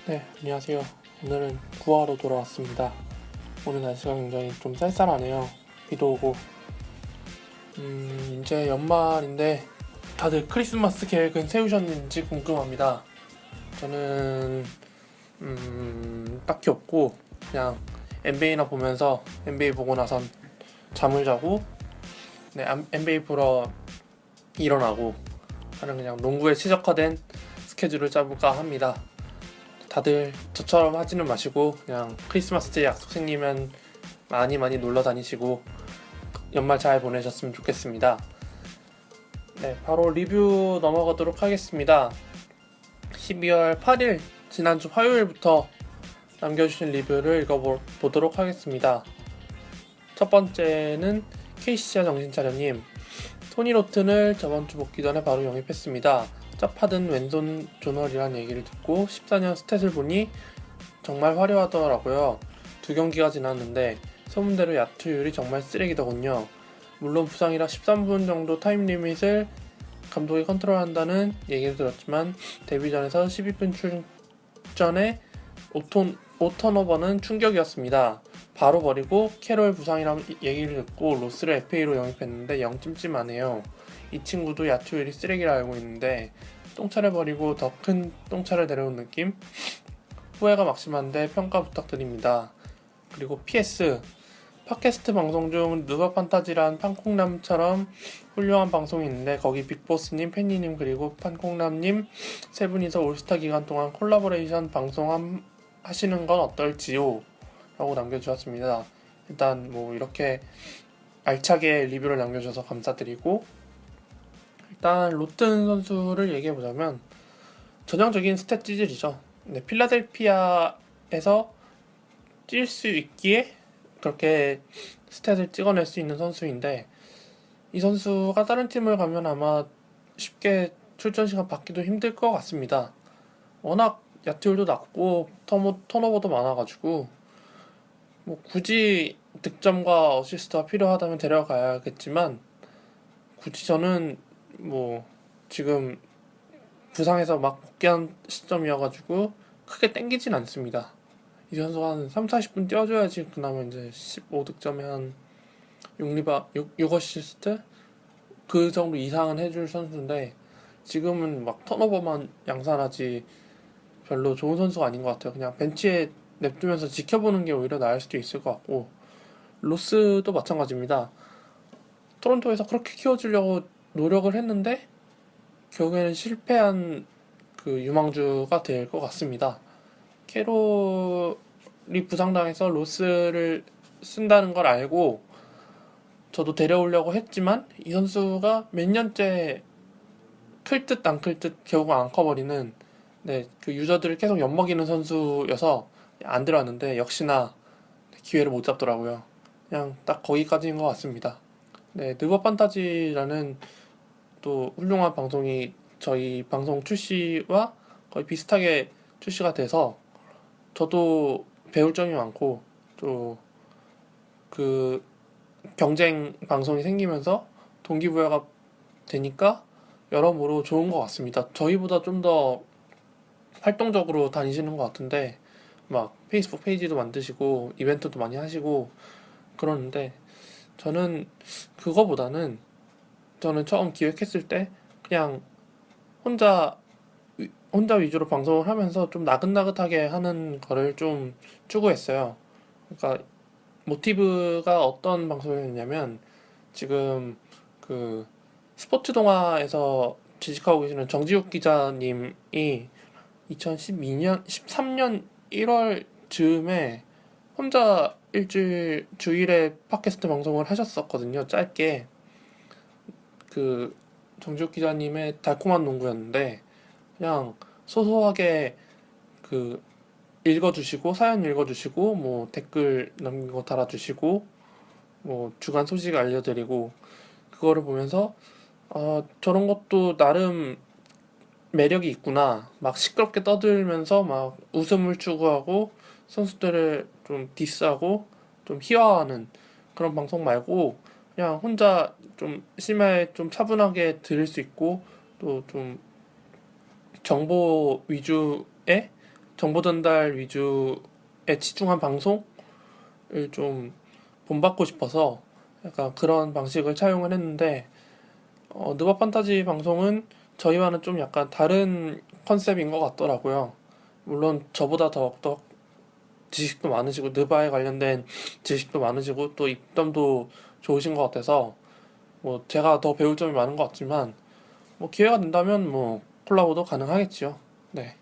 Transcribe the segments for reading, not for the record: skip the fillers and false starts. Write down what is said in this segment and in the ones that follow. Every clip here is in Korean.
네, 안녕하세요. 오늘은 구하러 돌아왔습니다. 오늘 날씨가 굉장히 좀 쌀쌀하네요. 비도 오고. 이제 연말인데 다들 크리스마스 계획은 세우셨는지 궁금합니다. 저는 딱히 없고 그냥 NBA나 보면서 NBA 보고 나선 잠을 자고 NBA 보러 일어나고 하는 그냥 농구에 최적화된 스케줄을 짜볼까 합니다. 다들 저처럼 하지는 마시고 그냥 크리스마스 때 약속 생기면 많이 놀러 다니시고 연말 잘 보내셨으면 좋겠습니다. 네, 바로 리뷰 넘어가도록 하겠습니다. 12월 8일 지난주 화요일부터 남겨주신 리뷰를 읽어보도록 하겠습니다. 첫 번째는 KCC와 정신차려님. 토니 로튼을 저번주 복귀 전에 바로 영입했습니다. 짭하든 왼손 조널이란 얘기를 듣고 14년 스탯을 보니 정말 화려하더라고요. 2경기가 지났는데 소문대로 야투율이 정말 쓰레기더군요. 물론 부상이라 13분 정도 타임 리밋을 감독이 컨트롤한다는 얘기를 들었지만 데뷔전에서 12분 출전에 5턴오버는 충격이었습니다. 바로 버리고 캐롤 부상이라는 얘기를 듣고 로스를 FA로 영입했는데 0찜찜하네요. 이 친구도 야투율이 쓰레기라 알고 있는데 똥차를 버리고 더 큰 똥차를 데려온 느낌? 후회가 막심한데 평가 부탁드립니다. 그리고 PS 팟캐스트 방송 중 누가 판타지란 판콩남처럼 훌륭한 방송이 있는데 거기 빅보스님, 팬니님 그리고 판콩남님 세 분이서 올스타 기간 동안 콜라보레이션 방송 하시는 건 어떨지요? 라고 남겨주셨습니다. 일단 뭐 이렇게 알차게 리뷰를 남겨주셔서 감사드리고 일단 로튼 선수를 얘기해보자면 전형적인 스탯 찌질이죠. 네, 필라델피아에서 뛸 수 있기에 그렇게 스탯을 찍어낼 수 있는 선수인데 이 선수가 다른 팀을 가면 아마 쉽게 출전 시간 받기도 힘들 것 같습니다. 워낙 야투율도 낮고 턴오버도 많아가지고 뭐 굳이 득점과 어시스트가 필요하다면 데려가야겠지만 굳이 저는 뭐 지금 부상에서 막 복귀한 시점이어가지고 크게 땡기진 않습니다. 이 선수가 한 3-40분 뛰어줘야지 그나마 이제 15득점에 한 6어시스트? 그 정도 이상은 해줄 선수인데 지금은 막 턴오버만 양산하지 별로 좋은 선수가 아닌 것 같아요. 그냥 벤치에 냅두면서 지켜보는 게 오히려 나을 수도 있을 것 같고 로스도 마찬가지입니다. 토론토에서 그렇게 키워주려고 노력을 했는데 결국에는 실패한 그 유망주가 될 것 같습니다. 캐롤이 부상당해서 로스를 쓴다는 걸 알고 저도 데려오려고 했지만 이 선수가 몇 년째 클 듯 안 클 듯 결국 안 커버리는 그 유저들을 계속 엿먹이는 선수여서 안 들어왔는데 역시나 기회를 못 잡더라고요. 그냥 딱 거기까지인 것 같습니다. 느버 판타지라는 또 훌륭한 방송이 저희 방송 출시와 거의 비슷하게 출시가 돼서 저도 배울 점이 많고 또 그 경쟁 방송이 생기면서 동기부여가 되니까 여러모로 좋은 것 같습니다. 저희보다 좀 더 활동적으로 다니시는 것 같은데 막 페이스북 페이지도 만드시고 이벤트도 많이 하시고 그러는데 저는 그거보다는 저는 처음 기획했을 때 그냥 혼자 위주로 방송을 하면서 좀 나긋나긋하게 하는 거를 좀 추구했어요. 그러니까 모티브가 어떤 방송이었냐면 지금 그 스포츠 동화에서 취직하고 계시는 정지욱 기자님이 2012년, 13년 1월 즈음에 혼자 주일에 팟캐스트 방송을 하셨었거든요. 짧게. 그 정지욱 기자님의 달콤한 농구였는데 그냥 소소하게 그 읽어주시고 사연 읽어주시고 뭐 댓글 남긴 거 달아주시고 뭐 주간 소식 알려드리고 그거를 보면서 저런 것도 나름 매력이 있구나. 막 시끄럽게 떠들면서 막 웃음을 추구하고 선수들을 좀 디스하고 좀 희화화하는 그런 방송 말고 그냥 혼자 좀 심야에 좀 차분하게 들을 수 있고 또 좀 정보 위주의 정보 전달 위주에 치중한 방송을 좀 본받고 싶어서 약간 그런 방식을 차용을 했는데, 느바 판타지 방송은 저희와는 좀 약간 다른 컨셉인 것 같더라고요. 물론 저보다 더 지식도 많으시고 느바에 관련된 지식도 많으시고 또 입담도 좋으신 것 같아서 뭐 제가 더 배울 점이 많은 것 같지만, 뭐 기회가 된다면 뭐 콜라보도 가능하겠지요. 네.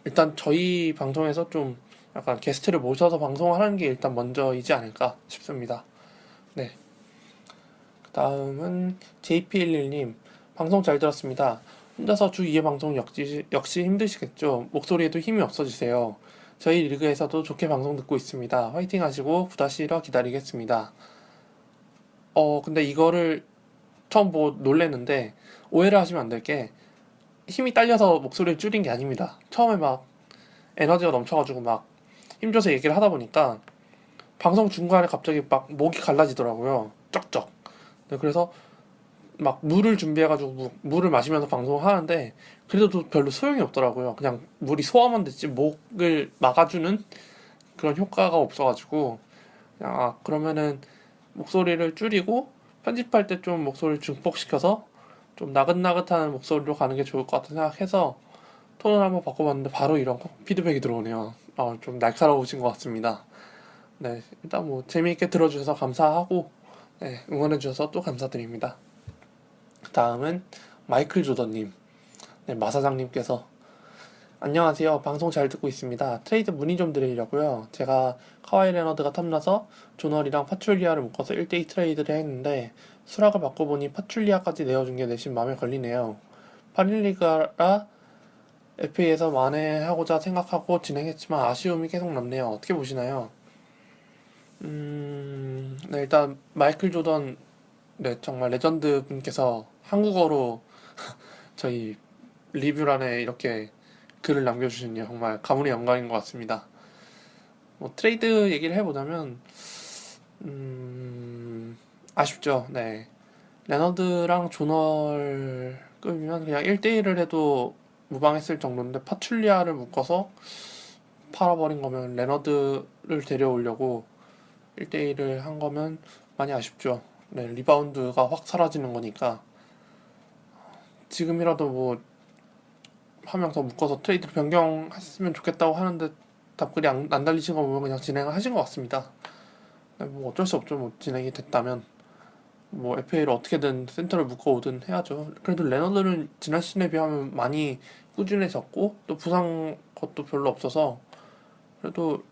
일단 저희 방송에서 좀 약간 게스트를 모셔서 방송을 하는 게 일단 먼저이지 않을까 싶습니다. 네. 다음은 JP11님, 방송 잘 들었습니다. 혼자서 주 2회 방송 역시 힘드시겠죠? 목소리에도 힘이 없어지세요. 저희 리그에서도 좋게 방송 듣고 있습니다. 화이팅 하시고 9-1화 기다리겠습니다. 근데 이거를 처음 보고 놀랬는데, 오해를 하시면 안 될 게, 힘이 딸려서 목소리를 줄인 게 아닙니다. 처음에 막 에너지가 넘쳐가지고 막 힘줘서 얘기를 하다 보니까 방송 중간에 갑자기 막 목이 갈라지더라고요. 쩍쩍. 네, 그래서 막 물을 준비해가지고 물을 마시면서 방송을 하는데, 그래도 별로 소용이 없더라고요. 그냥 물이 소화만 됐지 목을 막아주는 그런 효과가 없어가지고, 그냥 그러면은 목소리를 줄이고 편집할 때 좀 목소리를 증폭시켜서 좀 나긋나긋한 목소리로 가는 게 좋을 것 같다 생각해서 톤을 한번 바꿔봤는데 바로 이런 피드백이 들어오네요. 좀 날카로우신 것 같습니다. 네, 일단 뭐 재미있게 들어주셔서 감사하고, 네, 응원해주셔서 또 감사드립니다. 다음은 마이클 조던님, 네, 마사장님께서 안녕하세요. 방송 잘 듣고 있습니다. 트레이드 문의 좀 드리려고요. 제가 카와이 레너드가 탐나서 조널이랑 파출리아를 묶어서 1대2 트레이드를 했는데 수락을 바꿔보니 파출리아까지 내어준 게 내심 마음에 걸리네요. 8일리가라 FA에서 만회하고자 생각하고 진행했지만 아쉬움이 계속 남네요. 어떻게 보시나요? 네, 일단 마이클 조던, 네, 정말 레전드 분께서 한국어로 저희 리뷰란에 이렇게 글을 남겨주시니 정말 가문의 영광인 것 같습니다. 뭐 트레이드 얘기를 해보자면, 아쉽죠. 네, 레너드랑 조널급이면 그냥 1대1을 해도 무방했을 정도인데 파출리아를 묶어서 팔아버린 거면, 레너드를 데려오려고 1대1을 한 거면 많이 아쉽죠. 네, 리바운드가 확 사라지는 거니까 지금이라도 뭐 한 명 더 묶어서 트레이드 변경했으면 좋겠다고 하는데 답글이 안 달리신 거 보면 그냥 진행을 하신 것 같습니다. 네, 뭐 어쩔 수 없죠. 뭐 진행이 됐다면 뭐 FA를 어떻게든 센터를 묶어오든 해야죠. 그래도 레너드는 지난 시즌에 비하면 많이 꾸준해졌고 또 부상 것도 별로 없어서 그래도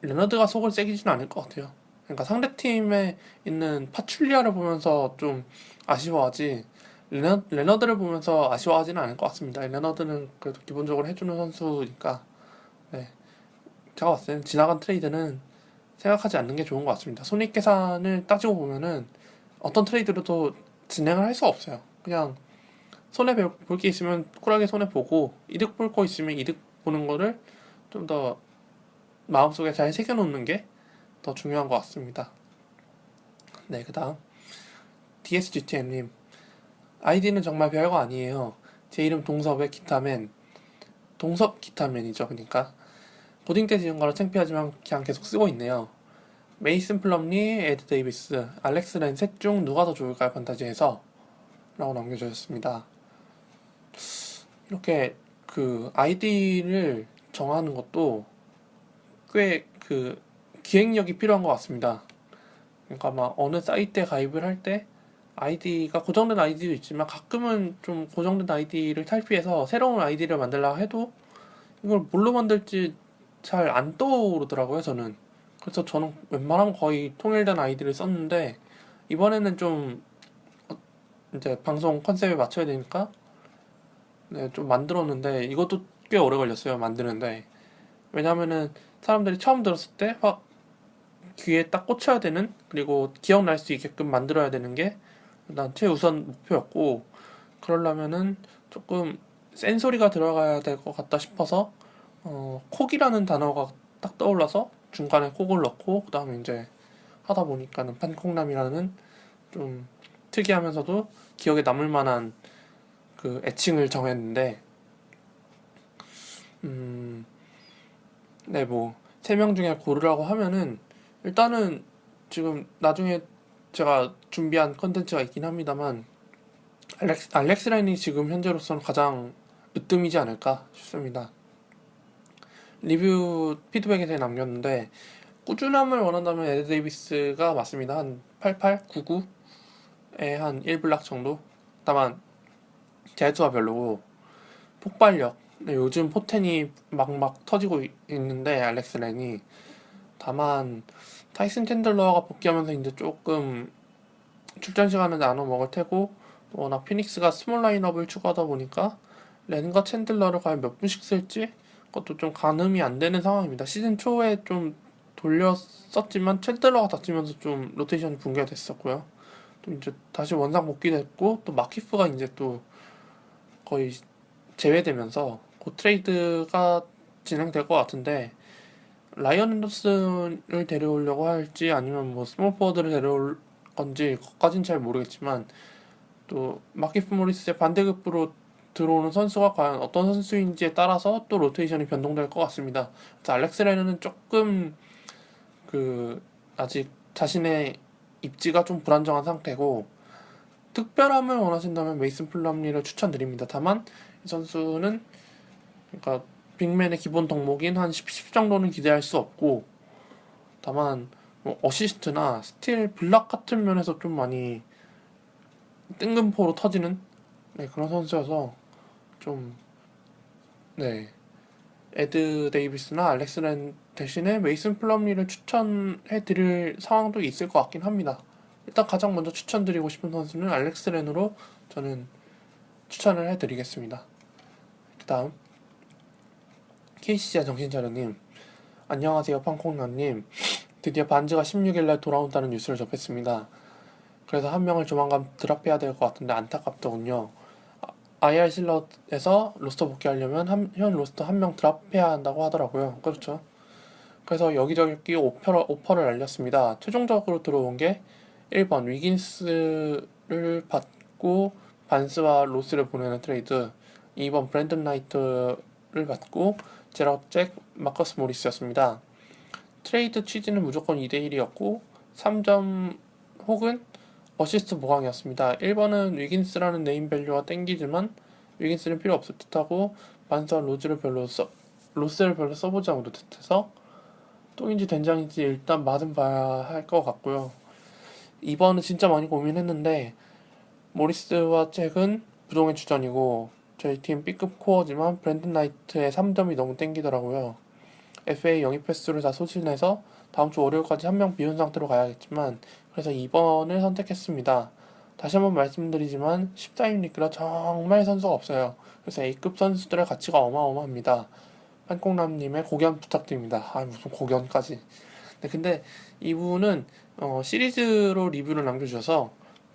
레너드가 속을 새기지는 않을 것 같아요. 그러니까 상대팀에 있는 파출리아를 보면서 좀 아쉬워하지, 레너드를 보면서 아쉬워하지는 않을 것 같습니다. 레너드는 그래도 기본적으로 해주는 선수니까. 네. 제가 봤을 때는 지나간 트레이드는 생각하지 않는 게 좋은 것 같습니다. 손익계산을 따지고 보면은 어떤 트레이드로도 진행을 할 수가 없어요. 그냥 손해 볼 게 있으면 쿨하게 손해 보고, 이득 볼 거 있으면 이득 보는 거를 좀 더 마음속에 잘 새겨놓는 게 더 중요한 것 같습니다. 네, 그 다음 DSGTM님, 아이디는 정말 별거 아니에요. 제 이름 동섭의 기타맨, 동섭 기타맨이죠. 그러니까 고딩 때 지은 거라 창피하지만 그냥 계속 쓰고 있네요. 메이슨 플럼리, 에드 데이비스, 알렉스 렌 셋 중 누가 더 좋을까요? 판타지에서 라고 남겨주셨습니다. 이렇게 그 아이디를 정하는 것도 꽤 그 기획력이 필요한 것 같습니다. 그러니까 막 어느 사이트에 가입을 할 때 아이디가 고정된 아이디도 있지만 가끔은 좀 고정된 아이디를 탈피해서 새로운 아이디를 만들려고 해도 이걸 뭘로 만들지 잘 안 떠오르더라고요, 저는. 그래서 저는 웬만하면 거의 통일된 아이디를 썼는데, 이번에는 좀 이제 방송 컨셉에 맞춰야 되니까 네, 좀 만들었는데 이것도 꽤 오래 걸렸어요, 만드는데. 왜냐면은 사람들이 처음 들었을 때 확 귀에 딱 꽂혀야 되는, 그리고 기억날 수 있게끔 만들어야 되는 게 일단 최우선 목표였고, 그러려면은 조금 센 소리가 들어가야 될 것 같다 싶어서 콕이라는 단어가 딱 떠올라서 중간에 콕을 넣고, 그 다음에 이제 하다 보니까는 판콩남이라는 좀 특이하면서도 기억에 남을 만한 그 애칭을 정했는데, 음 네, 뭐 3명 중에 고르라고 하면은 일단은 지금 나중에 제가 준비한 컨텐츠가 있긴 합니다만 알렉스 라인이 지금 현재로서는 가장 으뜸이지 않을까 싶습니다. 리뷰 피드백에 남겼는데 꾸준함을 원한다면 에드 데이비스가 맞습니다. 한 88, 99에 한 1블락 정도. 다만 재주가 별로고 폭발력. 네, 요즘 포텐이 막 터지고 있는데 알렉스 렌이 다만 타이슨 챈들러가 복귀하면서 이제 조금 출전 시간을 나눠 먹을 테고 워낙 피닉스가 스몰 라인업을 추구하다 보니까 렌과 챈들러를 과연 몇 분씩 쓸지 그것도 좀 가늠이 안 되는 상황입니다. 시즌 초에 좀 돌렸었지만 챈들러가 다치면서 좀 로테이션이 붕괴됐었고요. 또 이제 다시 원상 복귀됐고 또 마키프가 이제 또 거의 제외되면서 곧 트레이드가 진행될 것 같은데 라이언 앤더슨을 데려오려고 할지 아니면 뭐 스몰 포워드를 데려올 건지 그것까진 잘 모르겠지만 또 마키프 모리스의 반대급부로 들어오는 선수가 과연 어떤 선수인지에 따라서 또 로테이션이 변동될 것 같습니다. 그래서 알렉스 레는은 조금 그 아직 자신의 입지가 좀 불안정한 상태고 특별함을 원하신다면 메이슨 플럼리를 추천드립니다. 다만 이 선수는 그러니까 빅맨의 기본 덕목인 한 10 정도는 기대할 수 없고 다만 뭐 어시스트나 스틸 블락 같은 면에서 좀 많이 뜬금포로 터지는 네, 그런 선수여서 좀 네, 에드 데이비스나 알렉스 렌 대신에 메이슨 플럼리를 추천해 드릴 상황도 있을 것 같긴 합니다. 일단 가장 먼저 추천드리고 싶은 선수는 알렉스 렌으로 저는 추천을 해드리겠습니다. 그 다음 KCC야 정신차려님 안녕하세요 팡콩남님. 드디어 반지가 16일날 돌아온다는 뉴스를 접했습니다. 그래서 한 명을 조만간 드랍해야 될 것 같은데 안타깝더군요. IR 실럿에서 로스터 복귀하려면 현 로스터 한 명 드랍해야 한다고 하더라고요. 그렇죠. 그래서 여기저기 오퍼를 날렸습니다. 최종적으로 들어온 게 1번 위긴스를 받고 반스와 로스를 보내는 트레이드, 2번 브랜든 나이트를 받고 제럿 잭, 마커스 모리스였습니다. 트레이드 취지는 무조건 2대1이었고 3점 혹은 어시스트 보강이었습니다. 1번은 위긴스라는 네임밸류가 땡기지만 위긴스는 필요 없을 듯하고 반스와 로스를 별로 써보지 않은 듯해서 똥인지 된장인지 일단 맛은 봐야 할 것 같고요. 2번은 진짜 많이 고민했는데 모리스와 잭은 부동의 주전이고 저희 팀 B급 코어지만 브랜든 나이트의 3점이 너무 땡기더라고요. FA 영입 횟수를 다 소진해서 다음 주 월요일까지 한 명 비운 상태로 가야겠지만 그래서 2번을 선택했습니다. 다시 한번 말씀드리지만 14인 리그라 정말 선수가 없어요. 그래서 A급 선수들의 가치가 어마어마합니다. 한콩남님의 고견 부탁드립니다. 아 무슨 고견까지. 네, 근데 이분은 시리즈로 리뷰를 남겨주셔서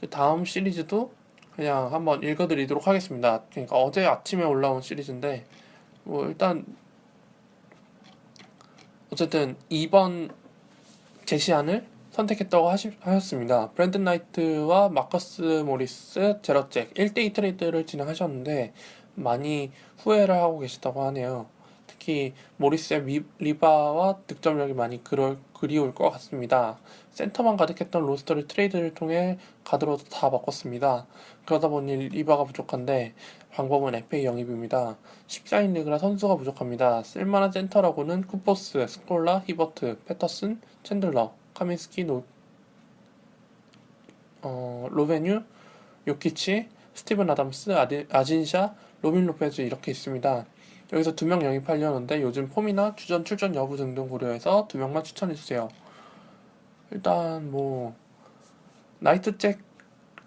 다음 시리즈도 그냥 한번 읽어드리도록 하겠습니다. 그러니까 어제 아침에 올라온 시리즈인데 뭐 일단 어쨌든 2번 제시안을 선택했다고 하셨습니다. 브랜든 나이트와 마커스 모리스, 제럿 잭 1대2 트레이드를 진행하셨는데 많이 후회를 하고 계시다고 하네요. 특히 모리스의 리바와 득점력이 많이 그리울 것 같습니다. 센터만 가득했던 로스터를 트레이드를 통해 가드로 다 바꿨습니다. 그러다 보니 리바가 부족한데 방법은 FA 영입입니다. 14인 리그라 선수가 부족합니다. 쓸만한 센터라고는 쿠포스, 스콜라, 히버트, 패터슨, 챈들러, 카민스키, 로베뉴, 요키치, 스티븐 아담스, 아진샤, 로빈 로페즈 이렇게 있습니다. 여기서 2명 영입하려는데 요즘 폼이나 주전 출전 여부 등등 고려해서 2명만 추천해주세요. 일단 뭐 나이트 잭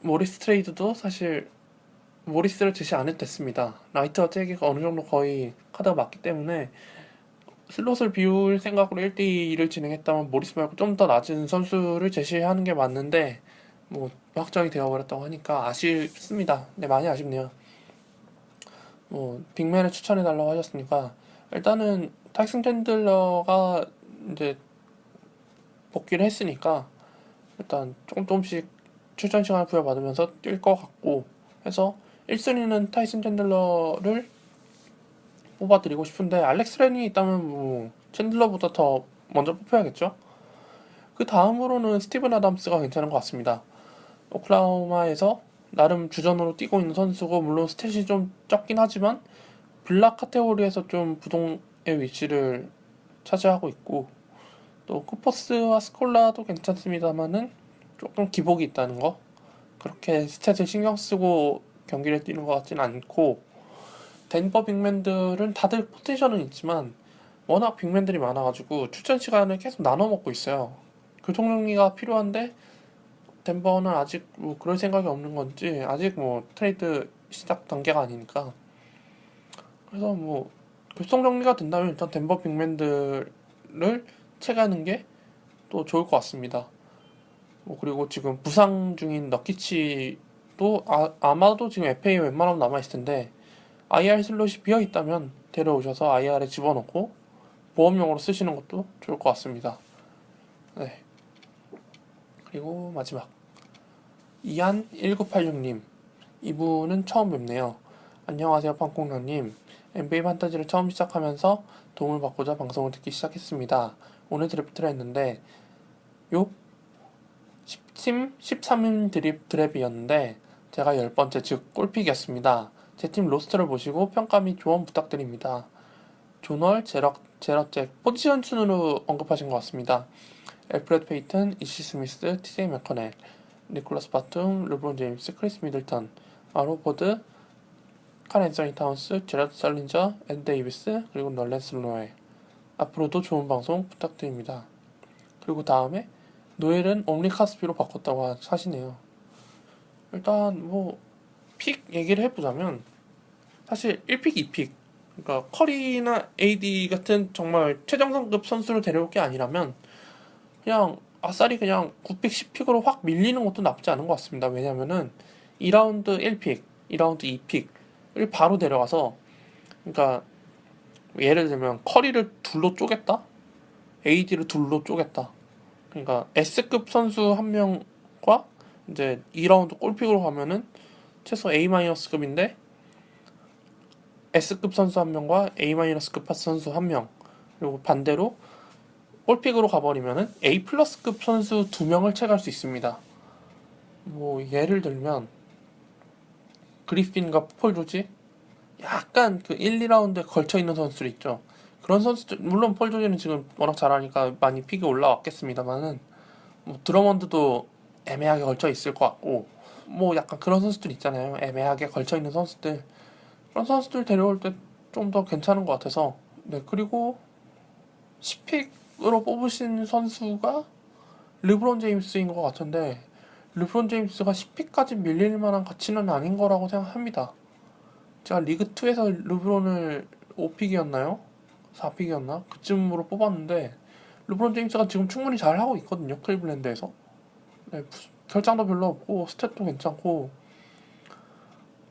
모리스 트레이드도 사실 모리스를 제시 안 해도 됐습니다. 나이트와 잭이 어느 정도 거의 카드가 맞기 때문에 슬롯을 비울 생각으로 1대2를 진행했다면 모리스 말고 좀 더 낮은 선수를 제시하는 게 맞는데 뭐 확정이 되어버렸다고 하니까 아쉽습니다. 네, 많이 아쉽네요. 뭐 빅맨을 추천해달라고 하셨으니까 일단은 타이슨 챈들러가 이제 복귀를 했으니까 일단 조금씩 출전 시간을 부여받으면서 뛸 것 같고 해서 1순위는 타이슨 챈들러를 뽑아드리고 싶은데 알렉스 렌이 있다면 뭐 챈들러보다 더 먼저 뽑혀야겠죠. 그 다음으로는 스티븐 아담스가 괜찮은 것 같습니다. 오클라호마에서 나름 주전으로 뛰고 있는 선수고, 물론 스탯이 좀 적긴 하지만 블락 카테고리에서 좀 부동의 위치를 차지하고 있고, 또 쿠퍼스와 스콜라도 괜찮습니다만은 조금 기복이 있다는 거. 그렇게 스탯을 신경 쓰고 경기를 뛰는 것 같지는 않고, 덴버 빅맨들은 다들 포텐셜은 있지만 워낙 빅맨들이 많아가지고 출전 시간을 계속 나눠 먹고 있어요. 교통정리가 필요한데 덴버는 아직 뭐 그럴 생각이 없는 건지, 아직 뭐 트레이드 시작 단계가 아니니까. 그래서 뭐 교통정리가 된다면 일단 덴버 빅맨들을 채가는 게 또 좋을 것 같습니다. 뭐 그리고 지금 부상 중인 너키치도 아마도 지금 FA 웬만하면 남아있을 텐데, IR 슬롯이 비어 있다면 데려오셔서 IR에 집어넣고 보험용으로 쓰시는 것도 좋을 것 같습니다. 네. 그리고 마지막 이한1986님, 이분은 처음 뵙네요. 안녕하세요 팡콩녀님. NBA 판타지를 처음 시작하면서 도움을 받고자 방송을 듣기 시작했습니다. 오늘 드래프트를 했는데 요 10팀 13인 드랩이었는데 제가 10번째 즉 꼴픽이었습니다. 제 팀 로스터를 보시고 평가 및 조언 부탁드립니다. 조널, 제럿잭 포지션 순으로 언급하신 것 같습니다. 엘프레드 페이튼, 이시 스미스, TJ 맥커넬, 니콜라스 바툼, 르브론 제임스, 크리스 미들턴, 아로포드, 칸 앤서니 타운스, 제라드 살린저, 앤 데이비스, 그리고 널렌스 노엘. 앞으로도 좋은 방송 부탁드립니다. 그리고 다음에 노엘은 옴리 카스피로 바꿨다고 하시네요. 일단 뭐 픽 얘기를 해보자면 사실 1픽, 2픽, 그러니까 커리나 AD 같은 정말 최정상급 선수를 데려올 게 아니라면 그냥 아싸리 그냥 9픽, 10픽으로 확 밀리는 것도 나쁘지 않은 것 같습니다. 왜냐면은 2라운드 1픽, 2라운드 2픽을 바로 데려가서, 그러니까 예를 들면 커리를 둘로 쪼갰다? AD를 둘로 쪼갰다. 그러니까 S급 선수 한 명과 이제 2라운드 꼴픽으로 가면은 최소 A-급인데 S급 선수 한 명과 A-급 선수 한 명, 그리고 반대로 꼴픽으로 가버리면은 A+급 선수 2명을 채갈 수 있습니다. 뭐 예를 들면 그리핀과 폴 조지, 약간 그 1, 2라운드에 걸쳐있는 선수들 있죠. 그런 선수들, 물론 폴 조지는 지금 워낙 잘하니까 많이 픽이 올라왔겠습니다만은 뭐 드러먼드도 애매하게 걸쳐 있을 것 같고, 뭐 약간 그런 선수들 있잖아요. 애매하게 걸쳐 있는 선수들, 그런 선수들 데려올 때 좀 더 괜찮은 것 같아서. 네. 그리고 10픽으로 뽑으신 선수가 르브론 제임스인 것 같은데, 르브론 제임스가 10픽까지 밀릴 만한 가치는 아닌 거라고 생각합니다. 제가 리그2에서 르브론을 5픽이었나요? 4픽이었나? 그쯤으로 뽑았는데 르브론 제임스가 지금 충분히 잘하고 있거든요. 클리블랜드에서. 네, 결장도 별로 없고 스탯도 괜찮고.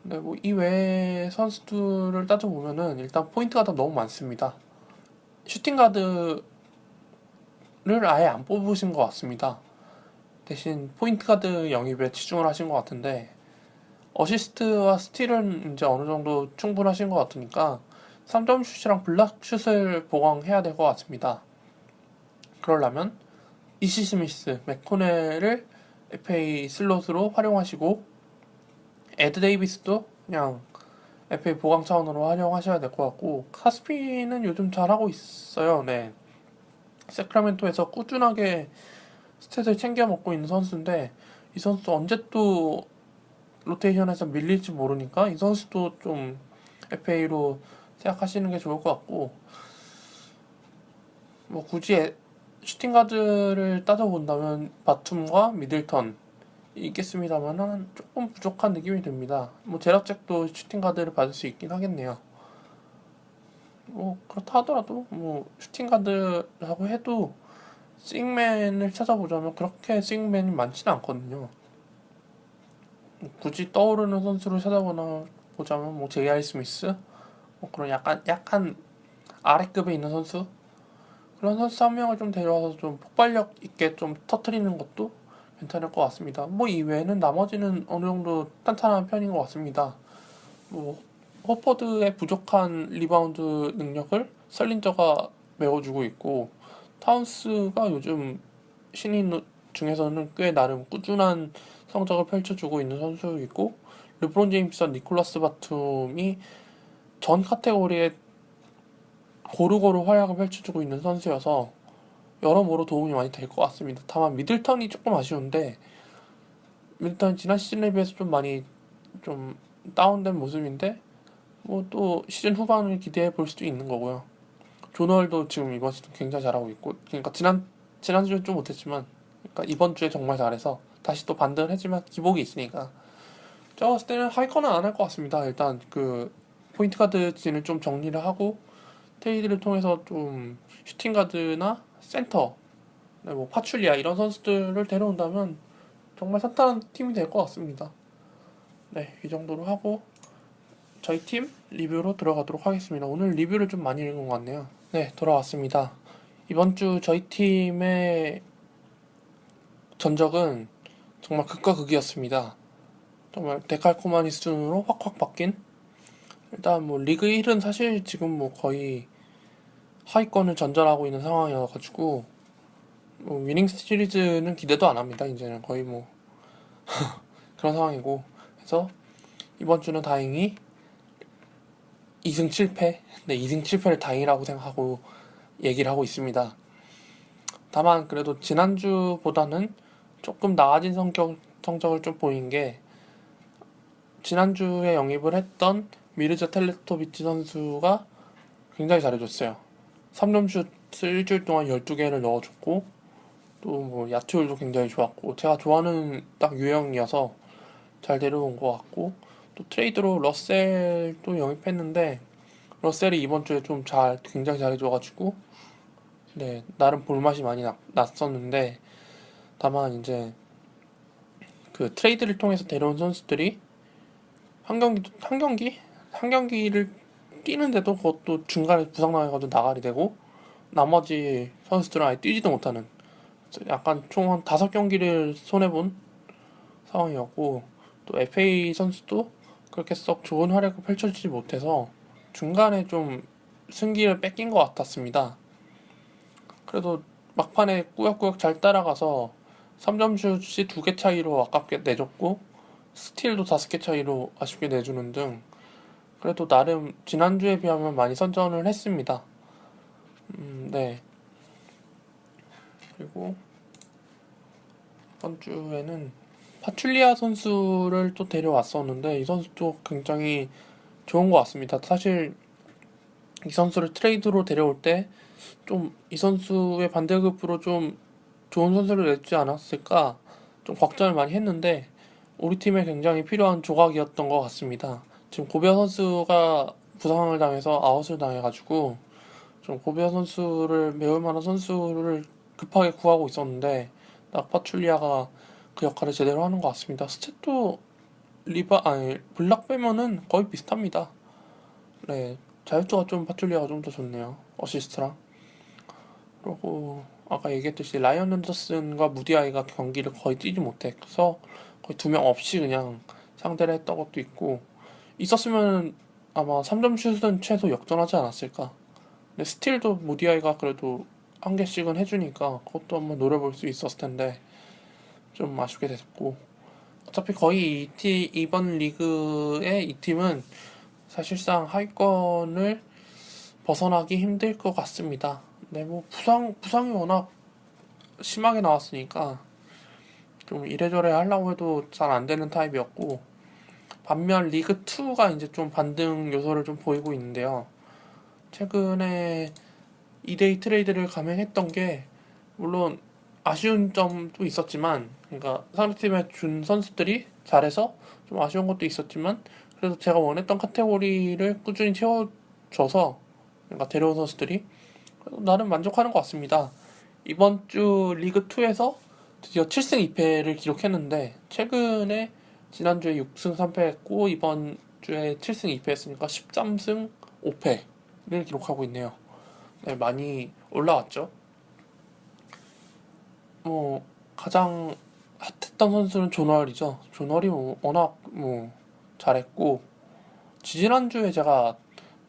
네, 뭐 이 외의 선수들을 따져보면은 일단 포인트 가드가 너무 많습니다. 슈팅 가드를 아예 안 뽑으신 것 같습니다. 대신 포인트 가드 영입에 치중을 하신 것 같은데, 어시스트와 스틸은 이제 어느 정도 충분하신 것 같으니까 3점 슛이랑 블락 슛을 보강해야 될 것 같습니다. 그러려면 이시 스미스, 맥코넬을 FA 슬롯으로 활용하시고, 에드 데이비스도 그냥 FA 보강 차원으로 활용하셔야 될 것 같고, 카스피는 요즘 잘하고 있어요. 네. 세크라멘토에서 꾸준하게 스탯을 챙겨 먹고 있는 선수인데, 이 선수 언제 또 로테이션에서 밀릴지 모르니까 이 선수도 좀 FA로 생각하시는 게 좋을 것 같고, 뭐 굳이 슈팅 가드를 따져본다면 바툼과 미들턴 있겠습니다만 조금 부족한 느낌이 듭니다. 뭐 제라잭도 슈팅 가드를 받을 수 있긴 하겠네요. 뭐 그렇다 하더라도 뭐 슈팅 가드라고 해도 싱맨을 찾아보자면 그렇게 싱맨이 많지는 않거든요. 굳이 떠오르는 선수를 찾아보자면 뭐 제이알 스미스, 뭐 그런 약간 아래급에 있는 선수, 그런 선수 한 명을 좀 데려와서 좀 폭발력 있게 좀 터트리는 것도 괜찮을 것 같습니다. 뭐 이외에는 나머지는 어느 정도 탄탄한 편인 것 같습니다. 뭐 호퍼드의 부족한 리바운드 능력을 설린저가 메워주고 있고, 타운스가 요즘 신인 중에서는 꽤 나름 꾸준한 성적을 펼쳐주고 있는 선수이고, 르브론 제임스와 니콜라스 바툼이 전 카테고리에 고루고루 활약을 펼쳐주고 있는 선수여서 여러모로 도움이 많이 될 것 같습니다. 다만 미들턴이 조금 아쉬운데, 미들턴 지난 시즌에 비해서 좀 많이 좀 다운된 모습인데, 뭐 또 시즌 후반을 기대해 볼 수도 있는 거고요. 조널도 지금 이번 시즌 굉장히 잘하고 있고, 그러니까 지난주에 좀 못했지만, 그러니까 이번 주에 정말 잘해서 다시 또 반등을 했지만 기복이 있으니까 제가 봤을 때는 하위권은 안 할 것 같습니다. 일단 그 포인트 가드진을 좀 정리를 하고 트레이드를 통해서 좀 슈팅 가드나 센터, 네, 뭐 파출리아 이런 선수들을 데려온다면 정말 탄탄한 팀이 될 것 같습니다. 네, 이 정도로 하고 저희 팀 리뷰로 들어가도록 하겠습니다. 오늘 리뷰를 좀 많이 읽은 것 같네요. 네, 돌아왔습니다. 이번 주 저희 팀의 전적은 정말 극과 극이었습니다. 정말 데칼코마니 수준으로 확확 바뀐. 일단 뭐 리그 1은 사실 지금 뭐 거의 하위권을 전전하고 있는 상황이어가지고 뭐 위닝 시리즈는 기대도 안 합니다. 이제는 거의 뭐 그런 상황이고, 그래서 이번 주는 다행히 2승 7패, 네, 2승 7패를 다행이라고 생각하고 얘기를 하고 있습니다. 다만 그래도 지난주보다는 조금 나아진 성적을 좀 보인 게, 지난주에 영입을 했던 미르자 텔레토비치 선수가 굉장히 잘해줬어요. 3점슛을 일주일 동안 12개를 넣어줬고, 또 뭐 야투율도 굉장히 좋았고, 제가 좋아하는 딱 유형이어서 잘 데려온 것 같고, 또 트레이드로 러셀도 영입했는데 러셀이 이번 주에 좀 굉장히 잘해줘가지고, 네, 나름 볼맛이 많이 났었는데, 다만 이제 그 트레이드를 통해서 데려온 선수들이 한 경기를 뛰는데도 그것도 중간에 부상당해가지고 나가리 되고, 나머지 선수들은 아예 뛰지도 못하는, 약간 총 한 5경기를 손해본 상황이었고, 또 FA 선수도 그렇게 썩 좋은 활약을 펼쳐주지 못해서 중간에 좀 승기를 뺏긴 것 같았습니다. 그래도 막판에 꾸역꾸역 잘 따라가서 3점슛이 2개 차이로 아깝게 내줬고, 스틸도 5개 차이로 아쉽게 내주는 등 그래도 나름 지난주에 비하면 많이 선전을 했습니다. 네. 그리고 이번 주에는 파출리아 선수를 또 데려왔었는데, 이 선수도 굉장히 좋은 것 같습니다. 사실 이 선수를 트레이드로 데려올 때 좀 이 선수의 반대급부로 좀 좋은 선수를 내주지 않았을까 좀 걱정을 많이 했는데, 우리 팀에 굉장히 필요한 조각이었던 것 같습니다. 지금 고베어 선수가 부상을 당해서 아웃을 당해가지고 좀 고베어 선수를 메울 만한 선수를 급하게 구하고 있었는데, 낙파출리아가 그 역할을 제대로 하는 것 같습니다. 스탯도 블락 빼면은 거의 비슷합니다. 네, 자유투가 좀 파출리아가 좀 더 좋네요. 어시스트랑. 그리고 아까 얘기했듯이 라이언 앤더슨과 무디아이가 경기를 거의 뛰지 못해서 거의 2명 없이 그냥 상대를 했던 것도 있고, 있었으면 아마 3점 슛은 최소 역전하지 않았을까. 근데 스틸도 무디아이가 그래도 한 개씩은 해주니까 그것도 한번 노려볼 수 있었을 텐데 좀 아쉽게 됐고, 어차피 거의 이번 리그의 이 팀은 사실상 하위권을 벗어나기 힘들 것 같습니다. 네, 뭐 부상이 워낙 심하게 나왔으니까 좀 이래저래 하려고 해도 잘 안 되는 타입이었고, 반면 리그 2가 이제 좀 반등 요소를 좀 보이고 있는데요. 최근에 2대2 트레이드를 감행했던 게 물론 아쉬운 점도 있었지만, 그러니까 상대팀에 준 선수들이 잘해서 좀 아쉬운 것도 있었지만, 그래도 제가 원했던 카테고리를 꾸준히 채워줘서, 그러니까 데려온 선수들이 나름 만족하는 것 같습니다. 이번 주 리그2에서 드디어 7승 2패를 기록했는데, 최근에 지난주에 6승 3패 했고 이번 주에 7승 2패 했으니까 13승 5패를 기록하고 있네요. 네, 많이 올라왔죠. 뭐 가장 핫했던 선수는 존월이죠. 존월이 뭐 워낙 뭐 잘했고, 지지난주에 제가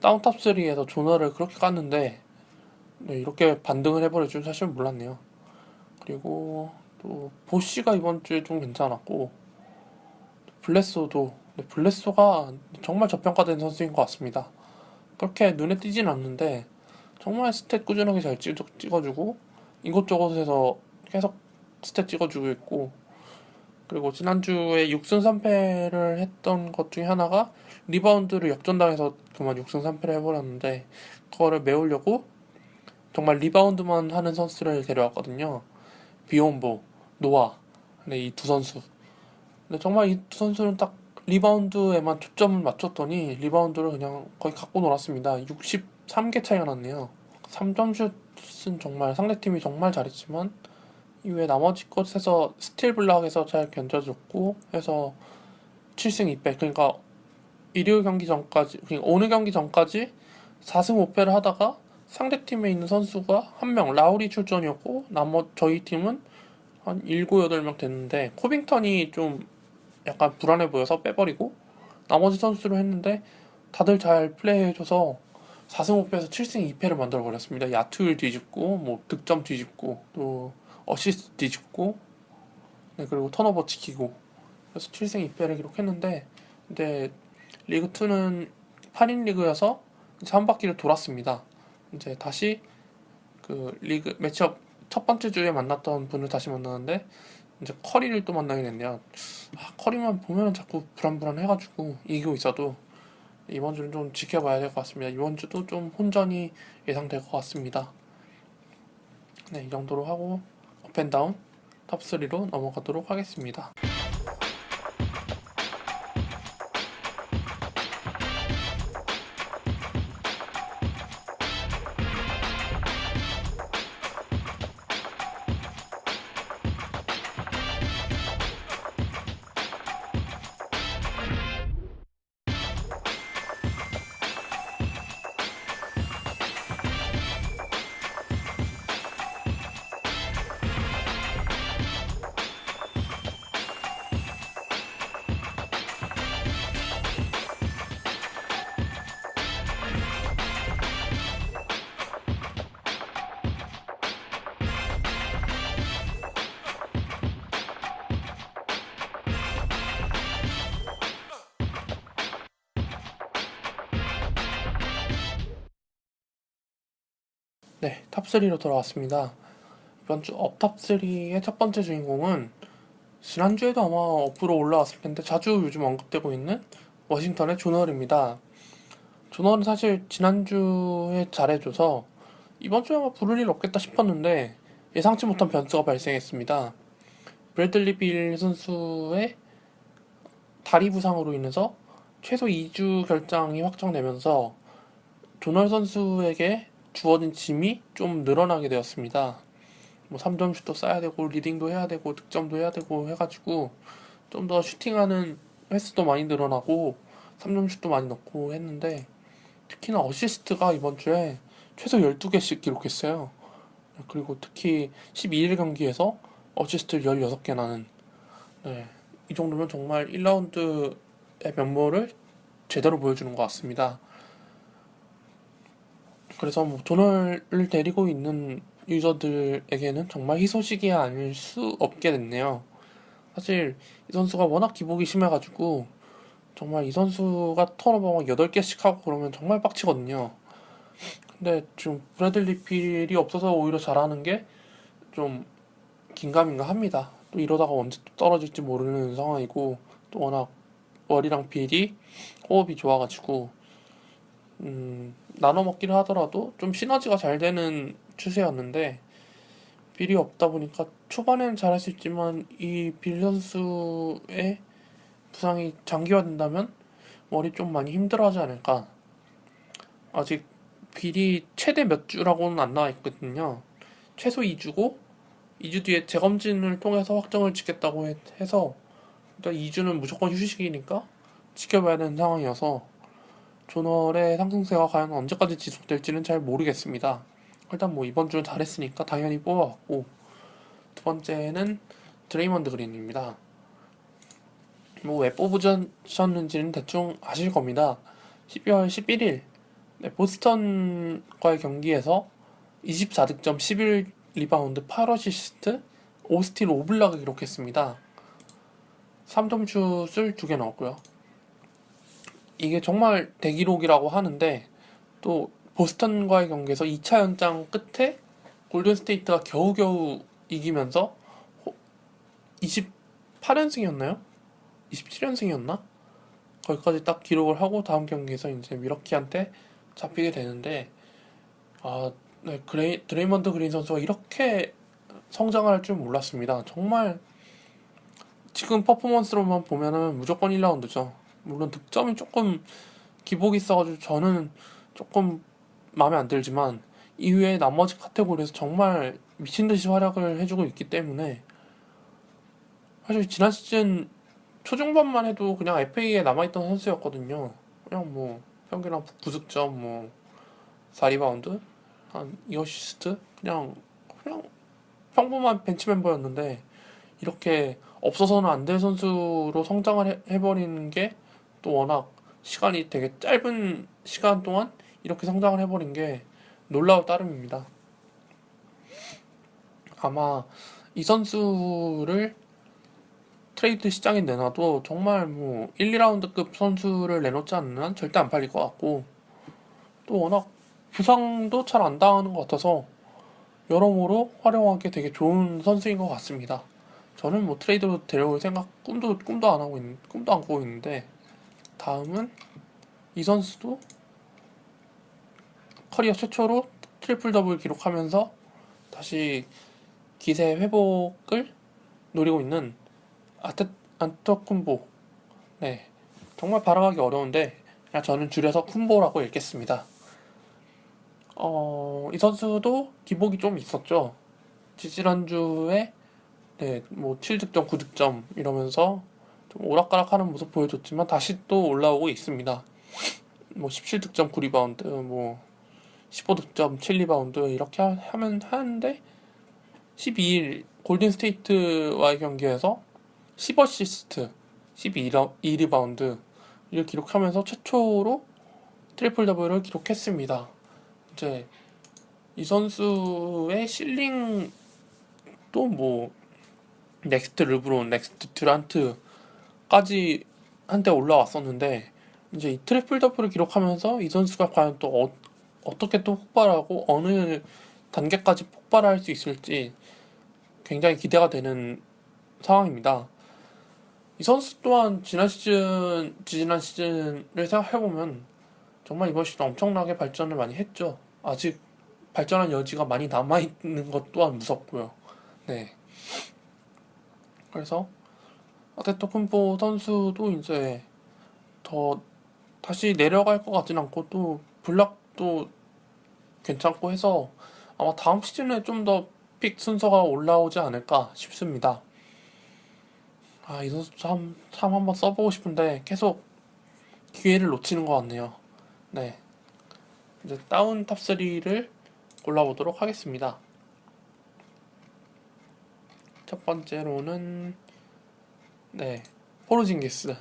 다운탑 3에서 존월을 그렇게 깠는데 네, 이렇게 반등을 해버릴 줄 사실 몰랐네요. 그리고 또 보쉬가 이번 주에 좀 괜찮았고 블레소도 네, 블레소가 정말 저평가된 선수인 것 같습니다. 그렇게 눈에 띄진 않는데 정말 스탯 꾸준하게 잘 찍어주고 이곳저곳에서 계속 스탯 찍어주고 있고 그리고 지난주에 6승 3패를 했던 것 중에 하나가 리바운드를 역전당해서 그만 6승 3패를 해버렸는데 그거를 메우려고 정말 리바운드만 하는 선수를 데려왔거든요. 비욘보, 노아, 네, 이 두 선수. 근데 정말 이 두 선수는 딱 리바운드에만 초점을 맞췄더니 리바운드를 그냥 거의 갖고 놀았습니다. 63개 차이가 났네요. 3점 슛은 정말 상대팀이 정말 잘했지만 이외 나머지 것에서 스틸 블락에서 잘 견뎌줬고 해서 7승 2패 그러니까 일요일 경기 전까지 그러니까 오늘 경기 전까지 4승 5패를 하다가 상대팀에 있는 선수가 한 명 라울이 출전이었고 나머지 저희 팀은 한 7, 8명 됐는데 코빙턴이 좀 약간 불안해 보여서 빼버리고 나머지 선수로 했는데 다들 잘 플레이해줘서 4승 5패에서 7승 2패를 만들어버렸습니다. 야투율 뒤집고 뭐 득점 뒤집고 또 어시스트 뒤집고 네, 그리고 턴오버 지키고 그래서 7승 2패를 기록했는데 근데 리그2는 8인 리그여서 이제 한 바퀴를 돌았습니다. 이제 다시 그 리그 매치업 첫 번째 주에 만났던 분을 다시 만나는데 이제 커리를 또 만나게 됐네요. 커리만 보면은 자꾸 불안불안해가지고 이기고 있어도 이번 주는 좀 지켜봐야 될 것 같습니다. 이번 주도 좀 혼전이 예상될 것 같습니다. 네, 이 정도로 하고 업앤다운 탑3로 넘어가도록 하겠습니다. 네, 탑3로 돌아왔습니다. 이번 주 업탑3의 첫 번째 주인공은 지난주에도 아마 업으로 올라왔을 텐데 자주 요즘 언급되고 있는 워싱턴의 존월입니다. 존월은 사실 지난주에 잘해줘서 이번 주에 아마 부를 일 없겠다 싶었는데 예상치 못한 변수가 발생했습니다. 브래들리 빌 선수의 다리 부상으로 인해서 최소 2주 결장이 확정되면서 존월 선수에게 주어진 짐이 좀 늘어나게 되었습니다. 뭐 3점 슛도 쏴야 되고 리딩도 해야 되고 득점도 해야 되고 해가지고 좀 더 슈팅하는 횟수도 많이 늘어나고 3점 슛도 많이 넣고 했는데 특히나 어시스트가 이번 주에 최소 12개씩 기록했어요. 그리고 특히 12일 경기에서 어시스트를 16개 나는 네, 이 정도면 정말 1라운드의 면모를 제대로 보여주는 것 같습니다. 그래서 뭐 존월을 데리고 있는 유저들에게는 정말 희소식이 아닐 수 없게 됐네요. 사실 이 선수가 워낙 기복이 심해가지고 정말 이 선수가 턴오버 막 8개씩 하고 그러면 정말 빡치거든요. 근데 지금 브래들리 필이 없어서 오히려 잘하는 게 좀 긴가민가 합니다. 또 이러다가 언제 또 떨어질지 모르는 상황이고 또 워낙 월이랑 필이 호흡이 좋아가지고 나눠 먹기를 하더라도 좀 시너지가 잘 되는 추세였는데 빌이 없다 보니까 초반에는 잘할 수 있지만 이 빌 선수의 부상이 장기화된다면 월이 좀 많이 힘들어하지 않을까. 아직 빌이 최대 몇 주라고는 안 나와 있거든요. 최소 2주고 2주 뒤에 재검진을 통해서 확정을 짓겠다고 해서 일단 2주는 무조건 휴식이니까 지켜봐야 되는 상황이어서 존월의 상승세가 과연 언제까지 지속될지는 잘 모르겠습니다. 일단 뭐 이번 주는 잘했으니까 당연히 뽑아봤고 두 번째는 드레이먼드 그린입니다. 뭐 왜 뽑으셨는지는 대충 아실 겁니다. 12월 11일 보스턴과의 경기에서 24득점, 11리바운드, 8어시스트, 5스틸, 5블락을 기록했습니다. 3점슛을 2개 넣었고요. 이게 정말 대기록이라고 하는데 또 보스턴과의 경기에서 2차 연장 끝에 골든스테이트가 겨우겨우 이기면서 28연승이었나요? 27연승이었나? 거기까지 딱 기록을 하고 다음 경기에서 이제 미러키한테 잡히게 되는데 네, 드레이먼드 그린 선수가 이렇게 성장을 할 줄 몰랐습니다. 정말 지금 퍼포먼스로만 보면은 무조건 1라운드죠. 물론 득점이 조금 기복이 있어가지고 저는 조금 마음에 안 들지만 이외에 나머지 카테고리에서 정말 미친듯이 활약을 해주고 있기 때문에 사실 지난 시즌 초중반만 해도 그냥 FA에 남아있던 선수였거든요. 그냥 뭐 평균 9득점, 뭐 4리바운드, 한 2어시스트 그냥 평범한 벤치 멤버였는데 이렇게 없어서는 안 될 선수로 성장을 해버리는 게 또 워낙 시간이 되게 짧은 시간 동안 이렇게 성장을 해버린 게 놀라울 따름입니다. 아마 이 선수를 트레이드 시장에 내놔도 정말 뭐 1, 2라운드급 선수를 내놓지 않는 한 절대 안 팔릴 것 같고 또 워낙 부상도 잘 안 당하는 것 같아서 여러모로 활용하기 되게 좋은 선수인 것 같습니다. 저는 뭐 트레이드로 데려올 생각 꿈도 안 하고 꿈도 안 꾸고 있는데 다음은 이 선수도 커리어 최초로 트리플 더블 기록하면서 다시 기세 회복을 노리고 있는 안토쿤보. 네, 정말 발음하기 어려운데 그냥 저는 줄여서 쿤보라고 읽겠습니다. 이 선수도 기복이 좀 있었죠. 지지난주에 네, 뭐 7득점, 9득점 이러면서 좀 오락가락하는 모습 보여줬지만 다시 또 올라오고 있습니다. 뭐 17득점, 9리바운드, 뭐 15득점, 7리바운드 이렇게 하는데 12일 골든스테이트와의 경기에서 10어시스트, 12리바운드 를 기록하면서 최초로 트리플 더블을 기록했습니다. 이제 이 선수의 실링도 뭐 넥스트 르브론, 넥스트 듀란트까지 한때 올라왔었는데 이제 이 트리플 더블을 기록하면서 이 선수가 과연 또 어떻게 또 폭발하고 어느 단계까지 폭발할 수 있을지 굉장히 기대가 되는 상황입니다. 이 선수 또한 지난 시즌을 생각해보면 정말 이번 시즌 엄청나게 발전을 많이 했죠. 아직 발전한 여지가 많이 남아있는 것 또한 무섭고요. 네. 그래서 아테토쿤보 선수도 이제 더 다시 내려갈 것 같진 않고 또 블락도 괜찮고 해서 아마 다음 시즌에 좀 더 픽 순서가 올라오지 않을까 싶습니다. 이 선수 참 한번 써보고 싶은데 계속 기회를 놓치는 것 같네요. 네. 이제 다운 탑3를 골라보도록 하겠습니다. 첫 번째로는 네, 포르징기스.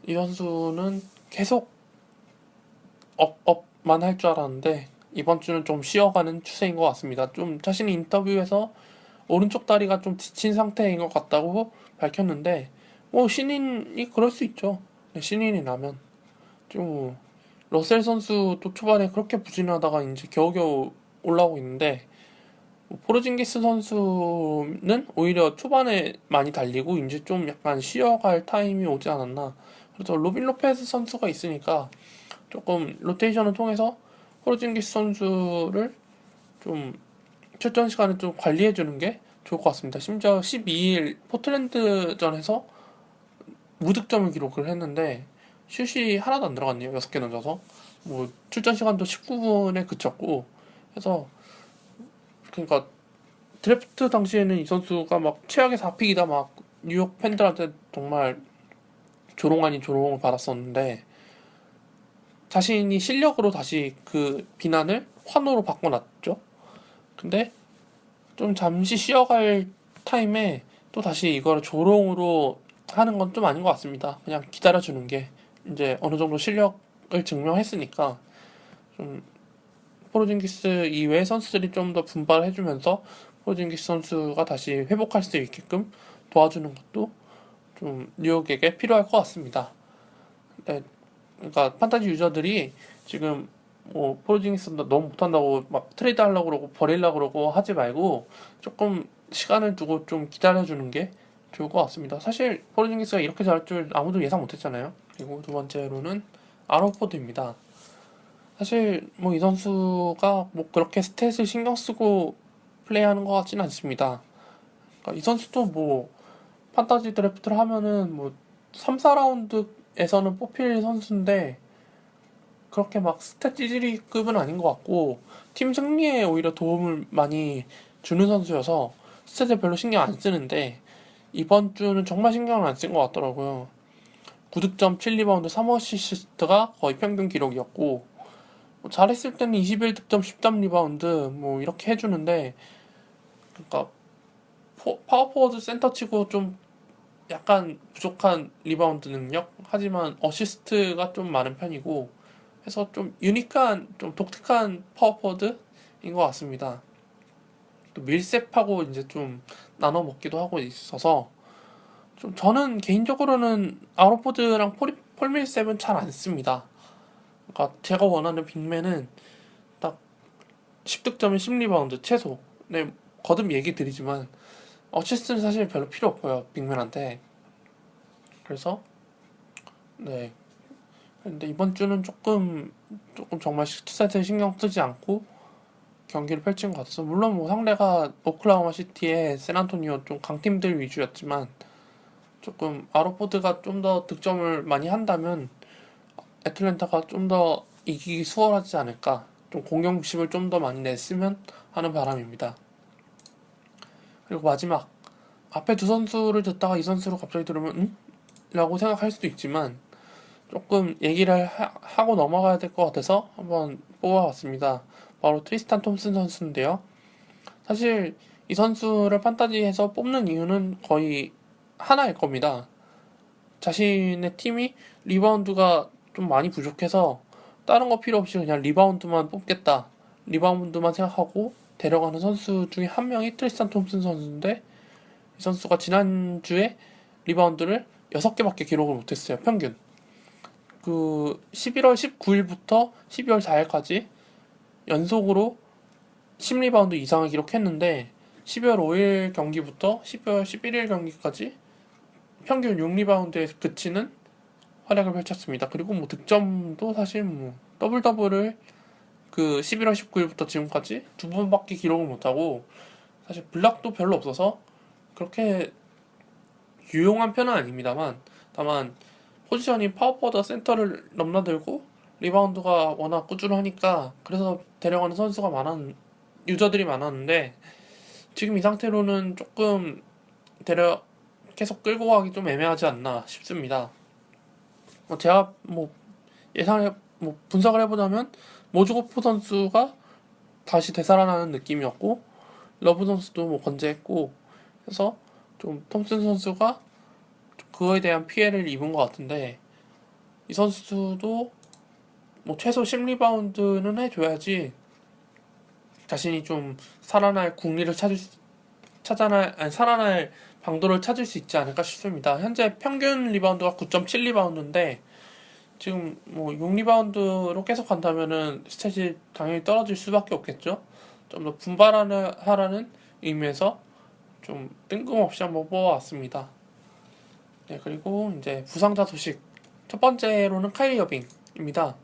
이 선수는 계속 업만 할 줄 알았는데 이번 주는 좀 쉬어가는 추세인 것 같습니다. 좀 자신이 인터뷰에서 오른쪽 다리가 좀 지친 상태인 것 같다고 밝혔는데 뭐 신인이 그럴 수 있죠. 네, 신인이라면 좀 러셀 선수도 초반에 그렇게 부진하다가 이제 겨우겨우 올라오고 있는데 포르징기스 선수는 오히려 초반에 많이 달리고 이제 좀 약간 쉬어갈 타임이 오지 않았나. 그래서 로빈 로페스 선수가 있으니까 조금 로테이션을 통해서 포르징기스 선수를 좀 출전 시간을 좀 관리해주는 게 좋을 것 같습니다. 심지어 12일 포틀랜드전에서 무득점을 기록을 했는데 슛이 하나도 안 들어갔네요. 6개 던져서 뭐 출전 시간도 19분에 그쳤고 해서 그러니까 드래프트 당시에는 이 선수가 막 최악의 4픽이다 막 뉴욕 팬들한테 정말 조롱 아닌 조롱을 받았었는데 자신이 실력으로 다시 그 비난을 환호로 바꿔놨죠. 근데 좀 잠시 쉬어갈 타임에 또 다시 이걸 조롱으로 하는 건 좀 아닌 것 같습니다. 그냥 기다려주는 게 이제 어느 정도 실력을 증명했으니까 좀 포르징기스 이외의 선수들이 좀 더 분발해주면서 포르징기스 선수가 다시 회복할 수 있게끔 도와주는 것도 좀 뉴욕에게 필요할 것 같습니다. 네, 그러니까 판타지 유저들이 지금 뭐 포르징기스 너무 못한다고 막 트레이드 하려고 그러고 버리려고 그러고 하지 말고 조금 시간을 두고 좀 기다려주는 게 좋을 것 같습니다. 사실 포르징기스가 이렇게 잘할 줄 아무도 예상 못했잖아요. 그리고 두 번째로는 아로포드입니다. 사실 뭐 이 선수가 뭐 그렇게 스탯을 신경 쓰고 플레이하는 것 같지는 않습니다. 그러니까 이 선수도 뭐 판타지 드래프트를 하면은 뭐 3, 4라운드에서는 뽑힐 선수인데 그렇게 막 스탯 찌질이급은 아닌 것 같고 팀 승리에 오히려 도움을 많이 주는 선수여서 스탯을 별로 신경 안 쓰는데 이번 주는 정말 신경을 안 쓴 것 같더라고요. 9득점 7리바운드 3어시스트가 거의 평균 기록이었고 뭐 잘했을 때는 21득점 13리바운드 뭐 이렇게 해주는데 그러니까 파워포워드 센터치고 좀 약간 부족한 리바운드 능력 하지만 어시스트가 좀 많은 편이고 해서 좀 유니크한 좀 독특한 파워포워드인 것 같습니다. 또 밀셉하고 이제 좀 나눠 먹기도 하고 있어서 좀 저는 개인적으로는 아웃포드랑 폴밀셉은 잘 안 씁니다. 그러니까 제가 원하는 빅맨은 딱 10득점에 10리바운드 최소. 네, 거듭 얘기 드리지만 어시스트는 사실 별로 필요 없고요 빅맨한테. 그래서 네. 근데 이번 주는 조금 정말 스탯에 신경 쓰지 않고 경기를 펼친 것 같아서 물론 뭐 상대가 오클라호마 시티의 샌안토니오 좀 강팀들 위주였지만 조금 아로포드가 좀 더 득점을 많이 한다면 애틀랜타가 좀 더 이기기 수월하지 않을까 좀 공격심을 좀 더 많이 냈으면 하는 바람입니다. 그리고 마지막 앞에 두 선수를 듣다가 이 선수를 갑자기 들으면 응? 라고 생각할 수도 있지만 조금 얘기를 하고 넘어가야 될 것 같아서 한번 뽑아봤습니다. 바로 트리스탄 톰슨 선수인데요. 사실 이 선수를 판타지에서 뽑는 이유는 거의 하나일 겁니다. 자신의 팀이 리바운드가 좀 많이 부족해서 다른 거 필요 없이 그냥 리바운드만 뽑겠다. 리바운드만 생각하고 데려가는 선수 중에 한 명이 트리스탄 톰슨 선수인데 이 선수가 지난주에 리바운드를 6개밖에 기록을 못했어요. 평균. 그 11월 19일부터 12월 4일까지 연속으로 10리바운드 이상을 기록했는데 12월 5일 경기부터 12월 11일 경기까지 평균 6리바운드에 그치는 활약을 펼쳤습니다. 그리고 뭐 득점도 사실 뭐 더블을 그 11월 19일부터 지금까지 두 번밖에 기록을 못하고 사실 블락도 별로 없어서 그렇게 유용한 편은 아닙니다만 다만 포지션이 파워포워드 센터를 넘나들고 리바운드가 워낙 꾸준하니까 그래서 데려가는 선수가 유저들이 많았는데 지금 이 상태로는 조금 계속 끌고 가기 좀 애매하지 않나 싶습니다. 제가 분석을 해보자면 모주고프 선수가 다시 되살아나는 느낌이었고 러브 선수도 뭐 건재했고 해서 좀 톰슨 선수가 그거에 대한 피해를 입은 것 같은데 이 선수도 뭐 최소 10리바운드는 해줘야지 자신이 좀 살아날 살아날 방도를 찾을 수 있지 않을까 싶습니다. 현재 평균 리바운드가 9.7리바운드인데 지금 뭐 6리바운드로 계속 간다면은 스탯이 당연히 떨어질 수밖에 없겠죠. 좀 더 분발하라는 의미에서 좀 뜬금없이 한번 뽑아왔습니다. 네, 그리고 이제 부상자 소식. 첫 번째로는 카이리 어빙입니다.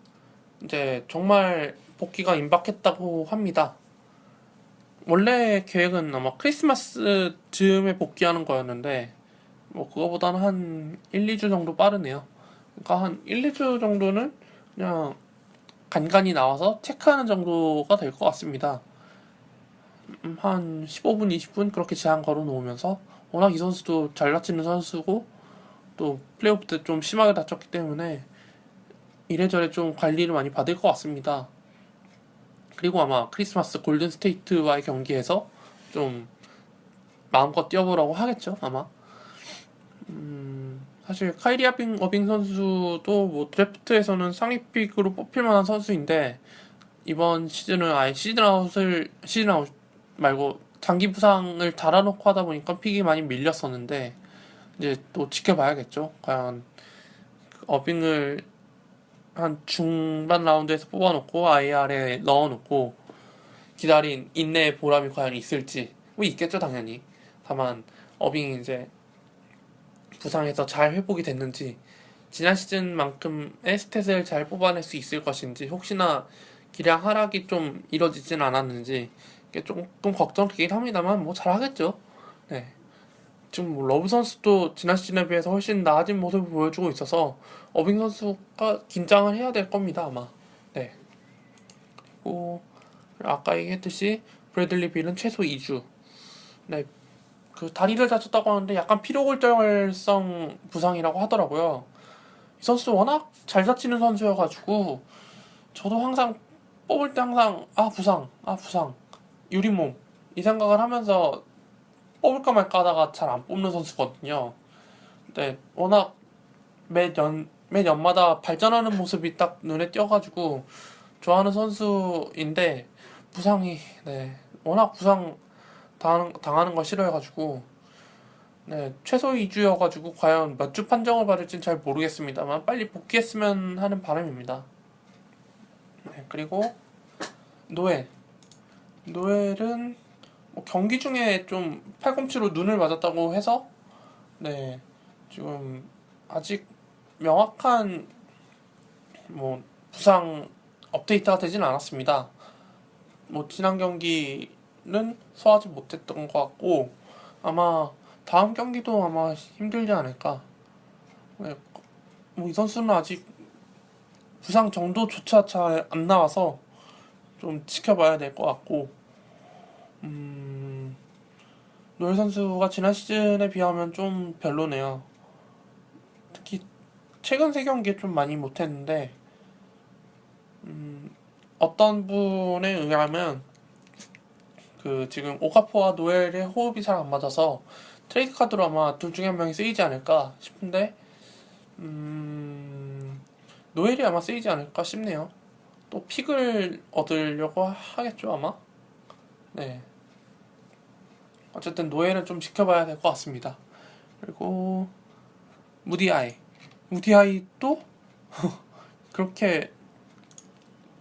이제 정말 복귀가 임박했다고 합니다. 원래 계획은 아마 크리스마스 즈음에 복귀하는 거였는데 뭐 그거보다는 한 1, 2주 정도 빠르네요. 그러니까 한 1, 2주 정도는 그냥 간간히 나와서 체크하는 정도가 될 것 같습니다. 한 15분, 20분 그렇게 제한 걸어 놓으면서 워낙 이 선수도 잘 다치는 선수고 또 플레이오프 때 좀 심하게 다쳤기 때문에 이래저래 좀 관리를 많이 받을 것 같습니다. 그리고 아마 크리스마스 골든 스테이트와의 경기에서 좀 마음껏 뛰어보라고 하겠죠 아마. 사실 카이리 어빙 선수도 뭐 드래프트에서는 상위 픽으로 뽑힐 만한 선수인데 이번 시즌은 아예 시즌 아웃 말고 장기 부상을 달아놓고 하다 보니까 픽이 많이 밀렸었는데 이제 또 지켜봐야겠죠. 과연 어빙을 한 중반 라운드에서 뽑아놓고 IR에 넣어놓고 기다린 인내의 보람이 과연 있을지 뭐 있겠죠 당연히. 다만 어빙이 이제 부상에서 잘 회복이 됐는지 지난 시즌만큼의 스탯을 잘 뽑아낼 수 있을 것인지 혹시나 기량 하락이 좀 이뤄지진 않았는지 이게 조금 걱정되긴 합니다만 뭐 잘하겠죠. 네. 지금 뭐 러브 선수도 지난 시즌에 비해서 훨씬 나아진 모습을 보여주고 있어서 어빙 선수가 긴장을 해야 될 겁니다 아마. 네. 그리고 아까 얘기했듯이 브래들리 빌은 최소 2주. 네. 그 다리를 다쳤다고 하는데 약간 피로골절성 부상이라고 하더라고요. 이 선수 워낙 잘 다치는 선수여가지고 저도 항상 뽑을 때 항상 부상 유리몸 이 생각을 하면서 뽑을까 말까 하다가 잘 안 뽑는 선수거든요. 근데 워낙 매년마다 발전하는 모습이 딱 눈에 띄어가지고 좋아하는 선수인데 부상이 워낙 부상 당하는 걸 싫어해가지고 최소 2주여가지고 과연 몇 주 판정을 받을진 잘 모르겠습니다만 빨리 복귀했으면 하는 바람입니다. 그리고 노엘은 뭐 경기 중에 좀 팔꿈치로 눈을 맞았다고 해서 지금 아직 명확한 뭐 부상 업데이트가 되진 않았습니다. 뭐 지난 경기는 소화하지 못했던 것 같고 아마 다음 경기도 아마 힘들지 않을까. 뭐 이 선수는 아직 부상 정도조차 잘 안 나와서 좀 지켜봐야 될 것 같고 노엘 선수가 지난 시즌에 비하면 좀 별로네요. 특히 최근 3경기에 좀 많이 못했는데 어떤 분에 의하면 그 지금 오카포와 노엘의 호흡이 잘 안 맞아서 트레이드 카드로 아마 둘 중에 한 명이 쓰이지 않을까 싶은데 노엘이 아마 쓰이지 않을까 싶네요. 또 픽을 얻으려고 하겠죠 아마. 어쨌든 노엘은 좀 지켜봐야 될 것 같습니다. 그리고 무디아이도 그렇게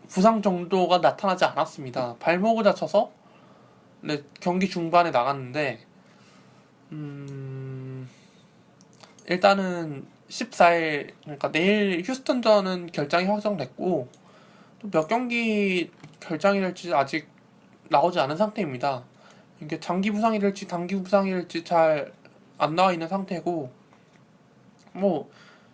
부상 정도가 나타나지 않았습니다. 발목을 다쳐서 경기 중반에 나갔는데 일단은 14일 그러니까 내일 휴스턴전은 결장이 확정됐고 또 몇 경기 결장이 될지 아직 나오지 않은 상태입니다. 이게 장기 부상이 될지 단기 부상이 될지 잘 안 나와 있는 상태고 뭐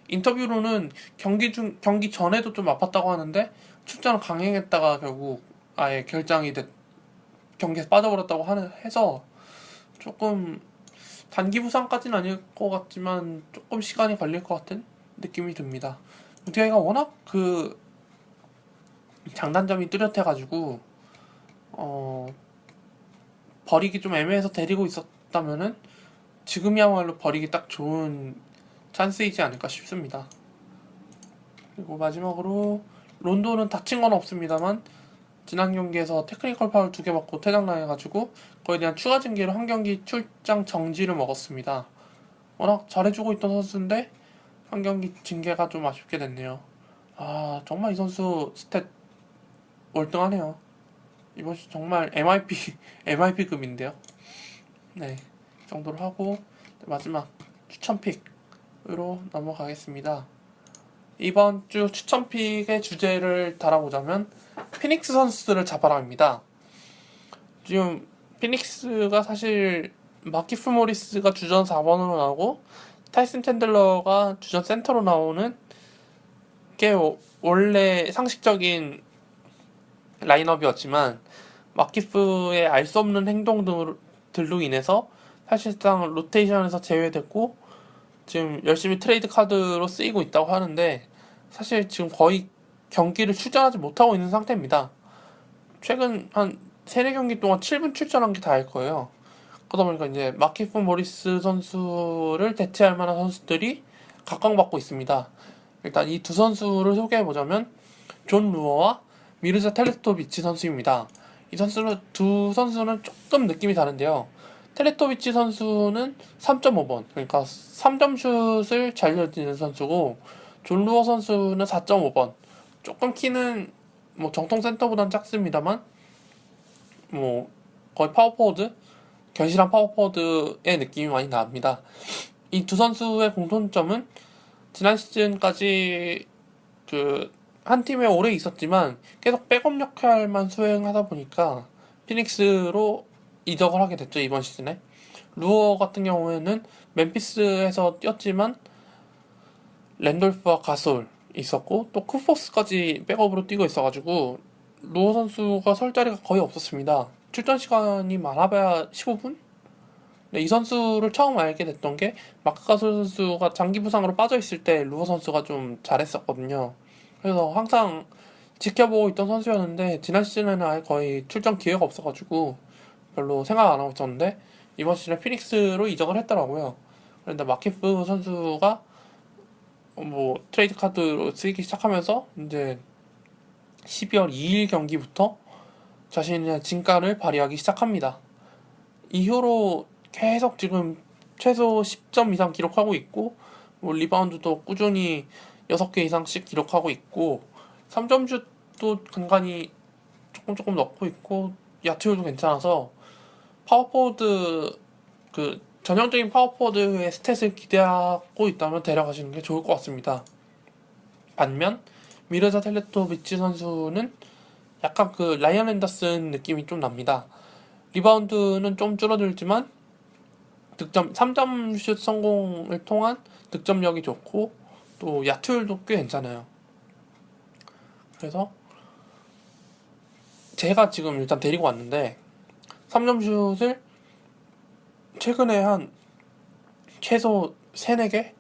인터뷰로는 경기 전에도 좀 아팠다고 하는데 출전을 강행했다가 결국 아예 경기에서 빠져버렸다고 해서 조금 단기 부상까지는 아닐 것 같지만 조금 시간이 걸릴 것 같은 느낌이 듭니다. 무디아이가 워낙 그 장단점이 뚜렷해가지고 버리기 좀 애매해서 데리고 있었다면은 지금이야말로 버리기 딱 좋은 찬스이지 않을까 싶습니다. 그리고 마지막으로 론도는 다친 건 없습니다만 지난 경기에서 테크니컬 파울 2개 받고 퇴장당해가지고 그에 대한 추가 징계로 한 경기 출장 정지를 먹었습니다. 워낙 잘해주고 있던 선수인데 한 경기 징계가 좀 아쉽게 됐네요. 정말 이 선수 스탯 월등하네요. 이번 시 정말 MIP급인데요. 이 정도로 하고 마지막 추천픽으로 넘어가겠습니다. 이번 주 추천픽의 주제를 달아보자면 피닉스 선수들을 잡아라입니다. 지금 피닉스가 사실 마키프 모리스가 주전 4번으로 나오고 타이슨 챈들러가 주전 센터로 나오는 게 원래 상식적인 라인업이었지만 마키프의 알 수 없는 행동들로 인해서 사실상 로테이션에서 제외됐고 지금 열심히 트레이드 카드로 쓰이고 있다고 하는데 사실 지금 거의 경기를 출전하지 못하고 있는 상태입니다. 최근 한 3-4경기 동안 7분 출전한 게 다일 거예요. 그러다 보니까 이제 마키프 모리스 선수를 대체할 만한 선수들이 각광받고 있습니다. 일단 이 두 선수를 소개해보자면 존 루어와 미르자 텔레토비치 선수입니다. 두 선수는 조금 느낌이 다른데요. 텔레토비치 선수는 3.5번, 그러니까 3점 슛을 잘 던지는 선수고, 존 루어 선수는 4.5번. 조금 키는 뭐 정통 센터보다는 작습니다만, 뭐 거의 파워포워드, 견실한 파워포워드의 느낌이 많이 납니다. 이 두 선수의 공통점은 지난 시즌까지 한 팀에 오래 있었지만 계속 백업 역할만 수행하다 보니까 피닉스로 이적을 하게 됐죠, 이번 시즌에. 루어 같은 경우에는 멤피스에서 뛰었지만 랜돌프와 가솔 있었고 또 쿠포스까지 백업으로 뛰고 있어가지고 루어 선수가 설 자리가 거의 없었습니다. 출전 시간이 많아봐야 15분? 네, 이 선수를 처음 알게 됐던 게 마크 가솔 선수가 장기 부상으로 빠져있을 때 루어 선수가 좀 잘했었거든요. 그래서 항상 지켜보고 있던 선수였는데 지난 시즌에는 아예 거의 출전 기회가 없어가지고 별로 생각 안 하고 있었는데 이번 시즌에 피닉스로 이적을 했더라고요. 그런데 마키프 선수가 뭐 트레이드 카드로 쓰이기 시작하면서 이제 12월 2일 경기부터 자신의 진가를 발휘하기 시작합니다. 이후로 계속 지금 최소 10점 이상 기록하고 있고 뭐 리바운드도 꾸준히 6개 이상씩 기록하고 있고 3점 슛도 간간히 조금 넣고 있고 야투율도 괜찮아서 파워포워드 전형적인 파워포워드의 스탯을 기대하고 있다면 데려가시는 게 좋을 것 같습니다. 반면 미르자 텔레토비치 선수는 약간 라이언 앤더슨 느낌이 좀 납니다. 리바운드는 좀 줄어들지만 3점 슛 성공을 통한 득점력이 좋고 또 야투율도 꽤 괜찮아요. 그래서 제가 지금 일단 데리고 왔는데 3점 슛을 최근에 한 최소 3-4개?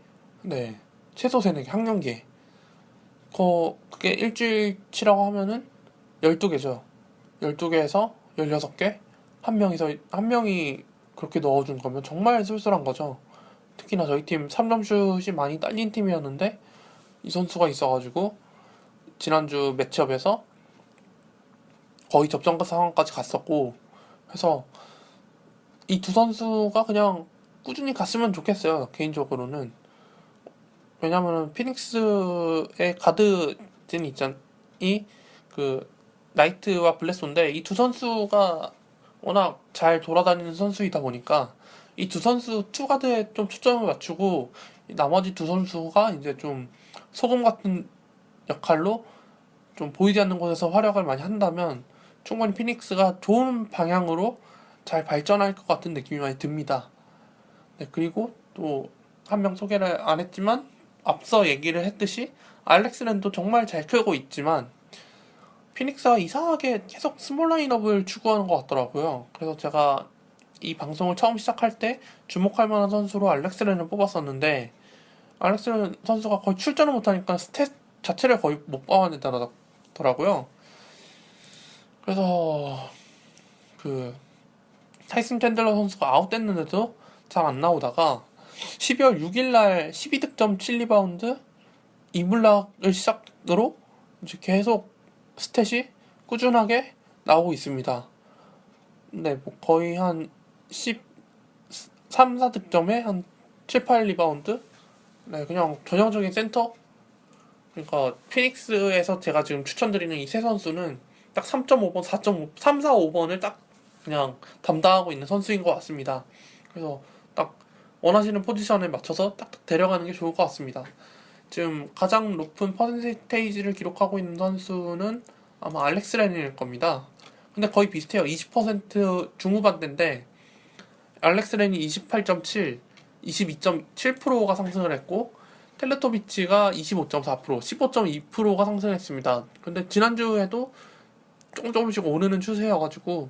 네, 최소 3-4개, 학년기에 그게 일주일치라고 하면은 12개죠. 12개에서 16개? 한 명이 그렇게 넣어준 거면 정말 쏠쏠한 거죠. 특히나 저희 팀 3점 슛이 많이 딸린 팀이었는데 이 선수가 있어가지고 지난주 매치업에서 거의 접전 상황까지 갔었고 해서 이 두 선수가 그냥 꾸준히 갔으면 좋겠어요, 개인적으로는. 왜냐면은 피닉스의 가드진이 나이트와 블레소인데 이 두 선수가 워낙 잘 돌아다니는 선수이다 보니까 이 두 선수 투가드에 좀 초점을 맞추고 나머지 두 선수가 이제 좀 소금 같은 역할로 좀 보이지 않는 곳에서 활약을 많이 한다면 충분히 피닉스가 좋은 방향으로 잘 발전할 것 같은 느낌이 많이 듭니다. 네, 그리고 또 한 명 소개를 안 했지만 앞서 얘기를 했듯이 알렉스 랜도 정말 잘 크고 있지만 피닉스가 이상하게 계속 스몰 라인업을 추구하는 것 같더라고요. 그래서 제가 이 방송을 처음 시작할 때 주목할 만한 선수로 알렉스 랜을 뽑았었는데 알렉스 랜 선수가 거의 출전을 못하니까 스탯 자체를 거의 못 뽑아내더라고요. 그래서 타이슨 챈들러 선수가 아웃됐는데도 잘 안 나오다가 12월 6일날 12득점 7리바운드 2블락을 시작으로 이제 계속 스탯이 꾸준하게 나오고 있습니다. 네, 뭐 거의 한 13, 4득점에 한 7, 8리바운드? 네, 그냥 전형적인 센터? 그러니까 피닉스에서 제가 지금 추천드리는 이 세 선수는 딱 3.5번, 4.5, 3, 4, 5번을 딱 그냥 담당하고 있는 선수인 것 같습니다. 그래서 딱 원하시는 포지션에 맞춰서 딱 데려가는 게 좋을 것 같습니다. 지금 가장 높은 퍼센테이지를 기록하고 있는 선수는 아마 알렉스 렌일 겁니다. 근데 거의 비슷해요. 20% 중후반대인데 알렉스 렌이 28.7, 22.7%가 상승을 했고 텔레토비치가 25.4%, 15.2%가 상승했습니다. 근데 지난주에도 조금씩 오르는 추세여가지고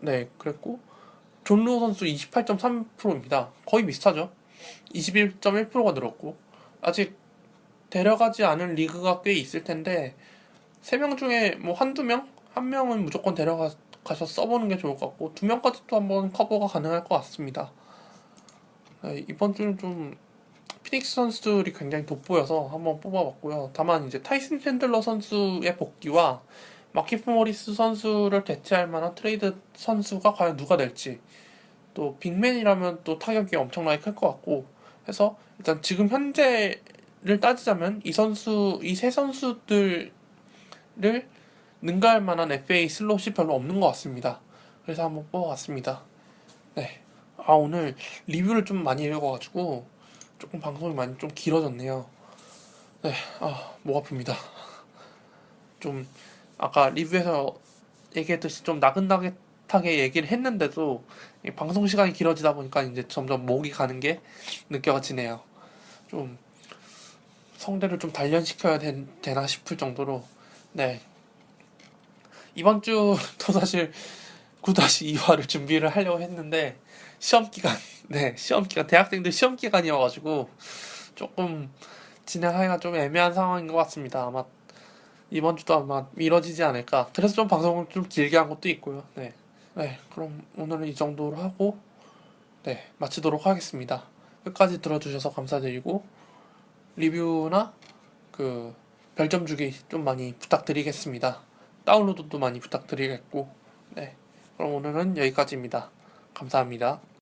네, 그랬고 존 루어 선수 28.3%입니다. 거의 비슷하죠. 21.1%가 늘었고 아직 데려가지 않은 리그가 꽤 있을 텐데 3명 중에 뭐 한두 명? 한 명은 무조건 데려가서 써보는 게 좋을 것 같고 2명까지도 한번 커버가 가능할 것 같습니다. 네, 이번 주는 좀 피닉스 선수들이 굉장히 돋보여서 한번 뽑아봤고요. 다만 이제 타이슨 챈들러 선수의 복귀와 마키프 모리스 선수를 대체할 만한 트레이드 선수가 과연 누가 될지, 또 빅맨이라면 또 타격이 엄청나게 클 것 같고 해서 일단 지금 현재를 따지자면 이 세 선수들을 능가할 만한 FA 슬롯이 별로 없는 것 같습니다. 그래서 한번 뽑아봤습니다. 네. 오늘 리뷰를 좀 많이 읽어가지고 조금 방송이 많이 좀 길어졌네요. 네. 목 아픕니다. 좀 아까 리뷰에서 얘기했듯이 좀 나긋나긋하게 얘기를 했는데도 이 방송 시간이 길어지다 보니까 이제 점점 목이 가는 게 느껴지네요. 좀 성대를 좀 단련시켜야 되나 싶을 정도로. 네. 이번 주도 사실 9-2화를 준비를 하려고 했는데 시험기간, 네, 시험기간, 대학생들 시험기간이어가지고 조금 진행하기가 좀 애매한 상황인 것 같습니다. 아마 이번 주도 아마 미뤄지지 않을까. 그래서 좀 방송을 좀 길게 한 것도 있고요. 네. 네, 그럼 오늘은 이 정도로 하고, 네, 마치도록 하겠습니다. 끝까지 들어주셔서 감사드리고, 리뷰나 그 별점 주기 좀 많이 부탁드리겠습니다. 다운로드도 많이 부탁드리겠고, 네. 그럼 오늘은 여기까지입니다. 감사합니다.